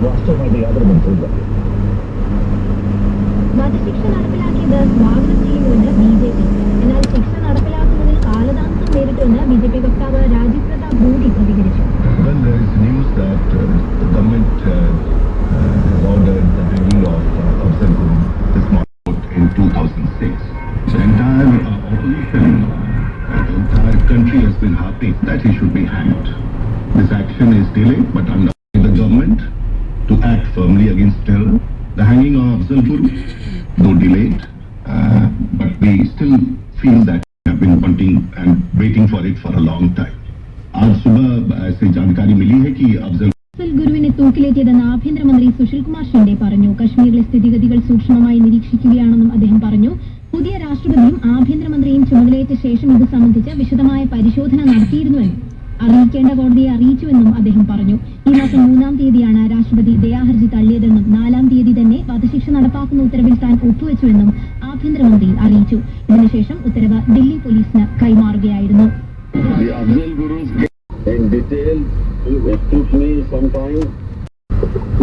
വാസ്തവമായിട്ട് യാതൊരു ബന്ധവുമില്ല. വധശിക്ഷ നടപ്പിലാക്കിയത് സ്വാഗതം ചെയ്യുന്നുവെന്ന് ബി.ജെ.പി. എന്നാൽ ശിക്ഷ നടപ്പിലാക്കുന്നതിൽ കാലതാമസം നേരിട്ടുവെന്ന് ബി.ജെ.പി. വക്താവ് രാജീവ് പ്രതാപ് റൂഡി പ്രതികരിച്ചു. Well, there is news that the government has ordered the hanging of Afzal Guru this month in 2006. The entire opposition, the entire country has been happy that he should be hanged. This action is delayed, but I'm urging the government to act firmly against terror. The hanging of Afzal Guru, though delayed, but we still feel that we have been wanting and waiting for it for a long time. आज सुबह ऐसी जानकारी मिली है कि अफजल ഗുരുവിനെ തൂക്കിലേറ്റിയതെന്ന് ആഭ്യന്തരമന്ത്രി സുശീൽ കുമാർ ഷിൻഡെ പറഞ്ഞു. കശ്മീരിലെ സ്ഥിതിഗതികൾ സൂക്ഷ്മമായി നിരീക്ഷിക്കുകയാണെന്നും അദ്ദേഹം പറഞ്ഞു. പുതിയ രാഷ്ട്രപതിയും ആഭ്യന്തരമന്ത്രിയും ചുമതലയേറ്റ ശേഷം ഇത് സംബന്ധിച്ച് വിശദമായ പരിശോധന നടത്തിയിരുന്നുവെന്നും അറിയിക്കേണ്ട കോടതിയെ അറിയിച്ചുവെന്നും അദ്ദേഹം പറഞ്ഞു. ഈ മാസം 3-ാം തീയതിയാണ് രാഷ്ട്രപതി ദയാഹർജി തള്ളിയതെന്നും 4-ാം തീയതി തന്നെ വധശിക്ഷ നടപ്പാക്കുന്ന ഉത്തരവിൽ താൻ ഒപ്പുവെച്ചുവെന്നും ആഭ്യന്തരമന്ത്രി അറിയിച്ചു. ഇതിനുശേഷം ഉത്തരവ് ദില്ലി പോലീസിന് കൈമാറുകയായിരുന്നു. In detail, it took me some time,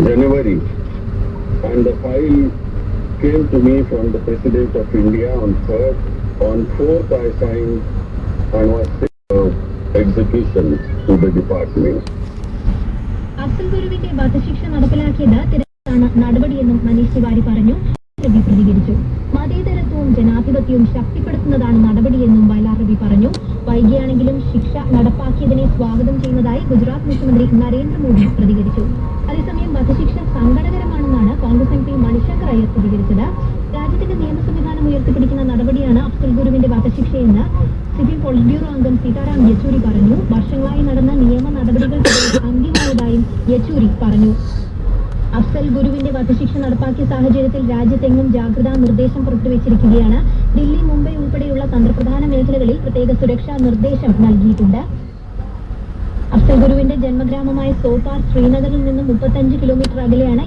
January, and the file came to me from the President of India on 3rd. On 4th, I signed and was sent execution to the department. Afsal ഗുരുവിന്റെ വധശിക്ഷ നടപ്പിലാക്കിയത് തിരഞ്ഞെടുപ്പാണ് നടപടിയെന്നും മനീഷ് തിവാരി പറഞ്ഞു. രവി പ്രതികരിച്ചു. മതേതരത്വവും ജനാധിപത്യവും ശക്തിപ്പെടുത്തുന്നതാണ് നടപടിയെന്നും വയലാർ രവി പറഞ്ഞു. വൈകിയാണെങ്കിലും ശിക്ഷ നടപ്പാക്കിയതിനെ സ്വാഗതം ചെയ്യുന്നതായി ഗുജറാത്ത് മുഖ്യമന്ത്രി നരേന്ദ്രമോദി പ്രതികരിച്ചു. അതേസമയം വധശിക്ഷ സങ്കടകരമാണെന്നാണ് കോൺഗ്രസ് എം പി മണിശങ്കർ അയ്യർ പ്രതികരിച്ചത്. രാജ്യത്തിന്റെ നിയമ സംവിധാനം ഉയർത്തിപ്പിടിക്കുന്ന നടപടിയാണ് അഫ്സൽ ഗുരുവിന്റെ വധശിക്ഷയെന്ന് സിപിഎം പോളിറ്റ് ബ്യൂറോ അംഗം സീതാറാം യെച്ചൂരി പറഞ്ഞു. വർഷങ്ങളായി നടന്ന നിയമ നടപടികൾക്ക് അന്ത്യമായതായും യെച്ചൂരി പറഞ്ഞു. അഫ്സൽ ഗുരുവിന്റെ വധശിക്ഷ നടപ്പാക്കിയ സാഹചര്യത്തിൽ രാജ്യത്തെങ്ങും ജാഗ്രതാ നിർദ്ദേശം പുറപ്പെടുവിച്ചിരിക്കുകയാണ്. ദില്ലി, മുംബൈ ഉൾപ്പെടെയുള്ള തന്ത്രപ്രധാന മേഖലകളിൽ പ്രത്യേക സുരക്ഷാ നിർദ്ദേശം നൽകിയിട്ടുണ്ട്. അഫ്സൽ ഗുരുവിന്റെ ജന്മഗ്രാമമായ സോപാർ ശ്രീനഗറിൽ നിന്നും 35 കിലോമീറ്റർ അകലെയാണ്